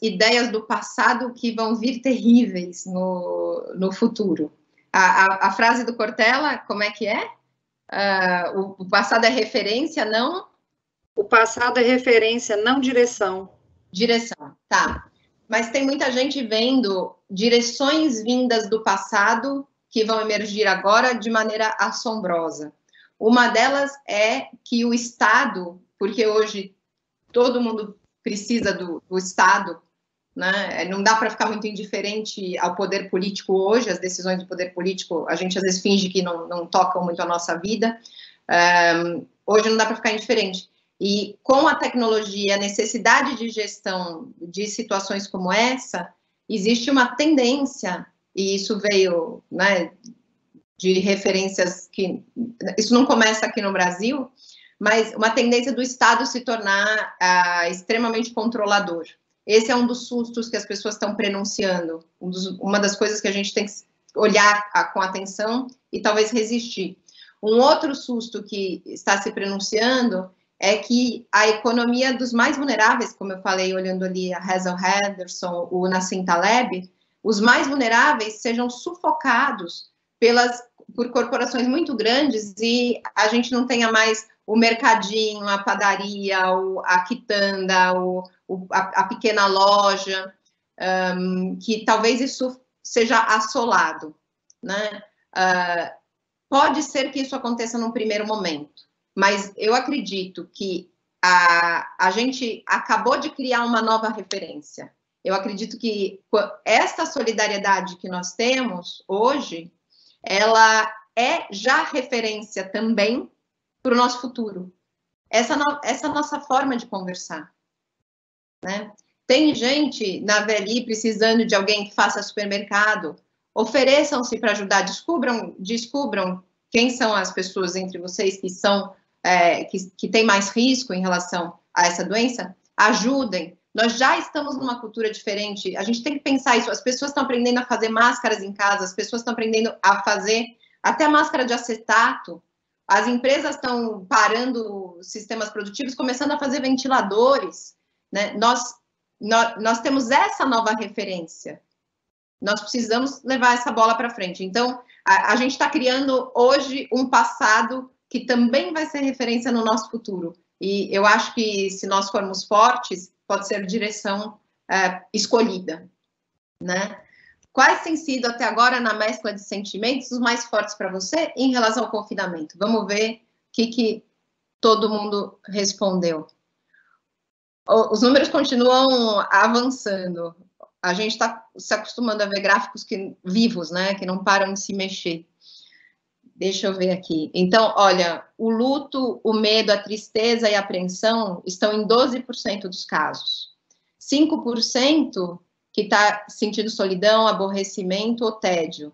Speaker 3: ideias do passado que vão vir terríveis no futuro. A frase do Cortella, como é que é? O passado é referência, não
Speaker 2: O passado é referência, não direção.
Speaker 3: Direção, tá. Mas tem muita gente vendo direções vindas do passado que vão emergir agora de maneira assombrosa. Uma delas é que o Estado, porque hoje todo mundo precisa do Estado, né? Não dá para ficar muito indiferente ao poder político hoje, as decisões do poder político, a gente às vezes finge que não tocam muito a nossa vida. Hoje não dá para ficar indiferente. E com a tecnologia, a necessidade de gestão de situações como essa, existe uma tendência, e isso veio, né, de referências que... Isso não começa aqui no Brasil, mas uma tendência do Estado se tornar extremamente controlador. Esse é um dos sustos que as pessoas estão prenunciando, uma das coisas que a gente tem que olhar com atenção e talvez resistir. Um outro susto que está se prenunciando é que a economia dos mais vulneráveis, como eu falei, olhando ali a Hazel Henderson, o Nassim Taleb, os mais vulneráveis sejam sufocados por corporações muito grandes e a gente não tenha mais o mercadinho, a padaria, a quitanda, a pequena loja, que talvez isso seja assolado, né? Pode ser que isso aconteça num primeiro momento, mas eu acredito que a gente acabou de criar uma nova referência. Eu acredito que esta solidariedade que nós temos hoje, ela é já referência também para o nosso futuro. Essa nossa forma de conversar, né? Tem gente na VLI precisando de alguém que faça supermercado, ofereçam-se para ajudar, descubram quem são as pessoas entre vocês que são que têm mais risco em relação a essa doença, ajudem. Nós já estamos numa cultura diferente, a gente tem que pensar isso, as pessoas estão aprendendo a fazer máscaras em casa, as pessoas estão aprendendo a fazer até máscara de acetato, as empresas estão parando sistemas produtivos, começando a fazer ventiladores, né? Nós temos essa nova referência, nós precisamos levar essa bola para frente. Então, a gente está criando hoje um passado que também vai ser referência no nosso futuro. E eu acho que, se nós formos fortes, pode ser a direção escolhida, né? Quais têm sido, até agora, na mescla de sentimentos, os mais fortes para você em relação ao confinamento? Vamos ver o que todo mundo respondeu. Os números continuam avançando. A gente está se acostumando a ver gráficos vivos, né? Que não param de se mexer. Deixa eu ver aqui. Então, olha, o luto, o medo, a tristeza e a apreensão estão em 12% dos casos. 5% que está sentindo solidão, aborrecimento ou tédio.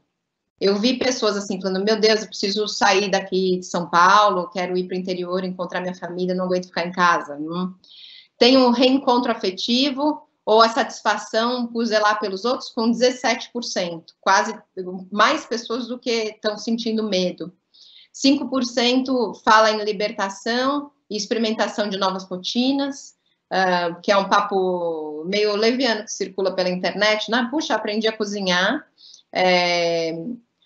Speaker 3: Eu vi pessoas assim falando, meu Deus, eu preciso sair daqui de São Paulo, quero ir para o interior, encontrar minha família, não aguento ficar em casa. Tem um reencontro afetivo ou a satisfação por zelar pelos outros com 17%, quase mais pessoas do que estão sentindo medo. 5% fala em libertação e experimentação de novas rotinas, que é um papo meio leviano que circula pela internet, né? Puxa, aprendi a cozinhar.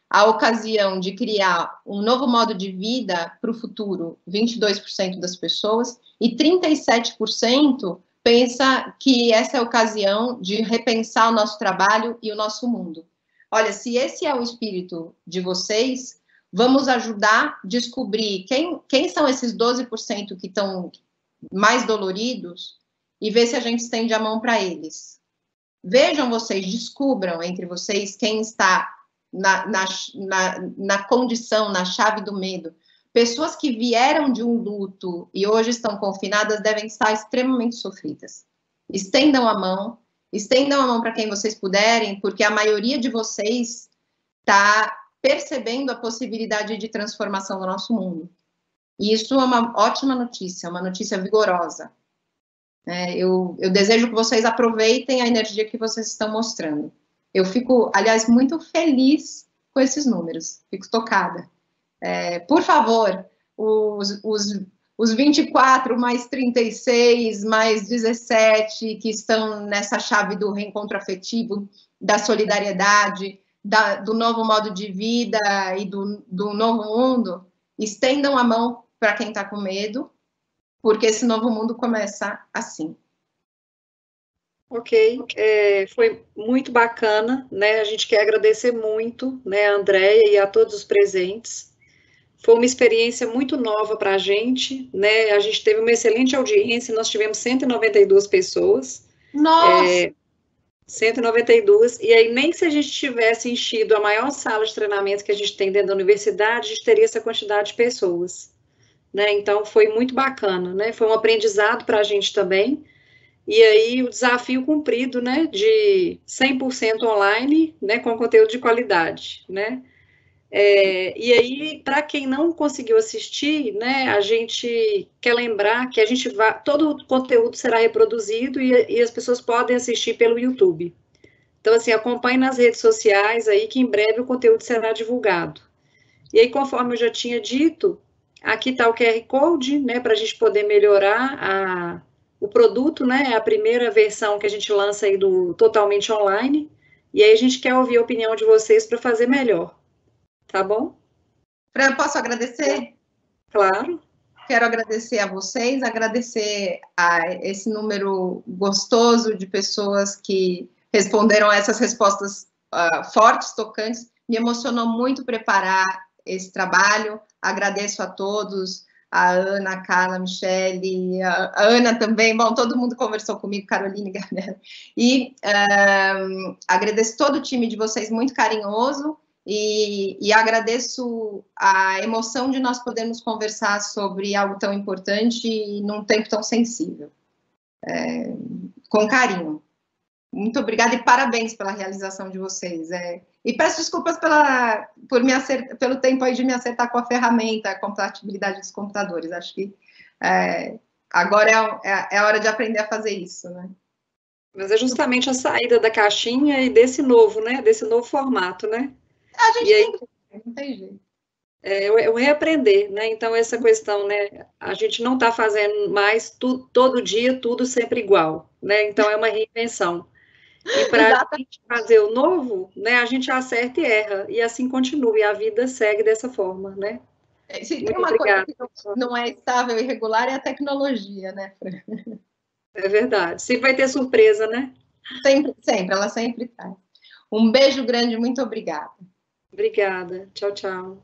Speaker 3: A ocasião de criar um novo modo de vida para o futuro, 22% das pessoas, e 37% pensa que essa é a ocasião de repensar o nosso trabalho e o nosso mundo. Olha, se esse é o espírito de vocês, vamos ajudar a descobrir quem são esses 12% que estão mais doloridos e ver se a gente estende a mão para eles. Vejam vocês, descubram entre vocês quem está na condição, na chave do medo. Pessoas que vieram de um luto e hoje estão confinadas devem estar extremamente sofridas. Estendam a mão para quem vocês puderem, porque a maioria de vocês está percebendo a possibilidade de transformação do nosso mundo. E isso é uma ótima notícia, uma notícia vigorosa. Eu desejo que vocês aproveitem a energia que vocês estão mostrando. Eu fico, aliás, muito feliz com esses números, fico tocada. Por favor, os 24 mais 36 mais 17 que estão nessa chave do reencontro afetivo, da solidariedade, do novo modo de vida e do novo mundo, estendam a mão para quem está com medo, porque esse novo mundo começa assim.
Speaker 2: Ok, foi muito bacana, né? A gente quer agradecer muito, né, a Andréia e a todos os presentes. Foi uma experiência muito nova para a gente, né? A gente teve uma excelente audiência, nós tivemos 192 pessoas.
Speaker 3: Nossa!
Speaker 2: 192, e aí nem se a gente tivesse enchido a maior sala de treinamento que a gente tem dentro da universidade, a gente teria essa quantidade de pessoas, né? Então foi muito bacana, né? Foi um aprendizado para a gente também. E aí o desafio cumprido, né, de 100% online, né, com conteúdo de qualidade, né? E aí, para quem não conseguiu assistir, né, a gente quer lembrar que todo o conteúdo será reproduzido e as pessoas podem assistir pelo YouTube. Então, assim, acompanhe nas redes sociais aí que em breve o conteúdo será divulgado. E aí, conforme eu já tinha dito, aqui está o QR Code, né, para a gente poder melhorar o produto, né, a primeira versão que a gente lança aí do totalmente online, e aí a gente quer ouvir a opinião de vocês para fazer melhor, tá bom?
Speaker 3: Fran, posso agradecer?
Speaker 2: Claro.
Speaker 3: Quero agradecer a vocês, agradecer a esse número gostoso de pessoas que responderam a essas respostas fortes, tocantes. Me emocionou muito preparar esse trabalho. Agradeço a todos, a Ana, a Carla, a Michele, a Ana também. Bom, todo mundo conversou comigo, Caroline, Gabriela. E agradeço todo o time de vocês, muito carinhoso. E agradeço a emoção de nós podermos conversar sobre algo tão importante e num tempo tão sensível. Com carinho. Muito obrigada e parabéns pela realização de vocês. E peço desculpas pelo tempo aí de me acertar com a ferramenta, a compatibilidade dos computadores. Acho que agora é a hora de aprender a fazer isso, né?
Speaker 2: Mas é justamente a saída da caixinha e desse novo, né? Desse novo formato, né?
Speaker 3: A gente tem, não tem jeito.
Speaker 2: Eu reaprender, né? Então, essa questão, né? A gente não está fazendo mais todo dia, tudo sempre igual, né? Então, é uma reinvenção. E para a gente fazer o novo, né? A gente acerta e erra, e assim continua, e a vida segue dessa forma, né?
Speaker 3: Se tem uma coisa que não é estável e regular, é a tecnologia, né, Fran?
Speaker 2: É verdade. Sempre vai ter surpresa, né?
Speaker 3: Sempre, ela sempre traz. Um beijo grande, muito obrigada.
Speaker 2: Obrigada. Tchau, tchau.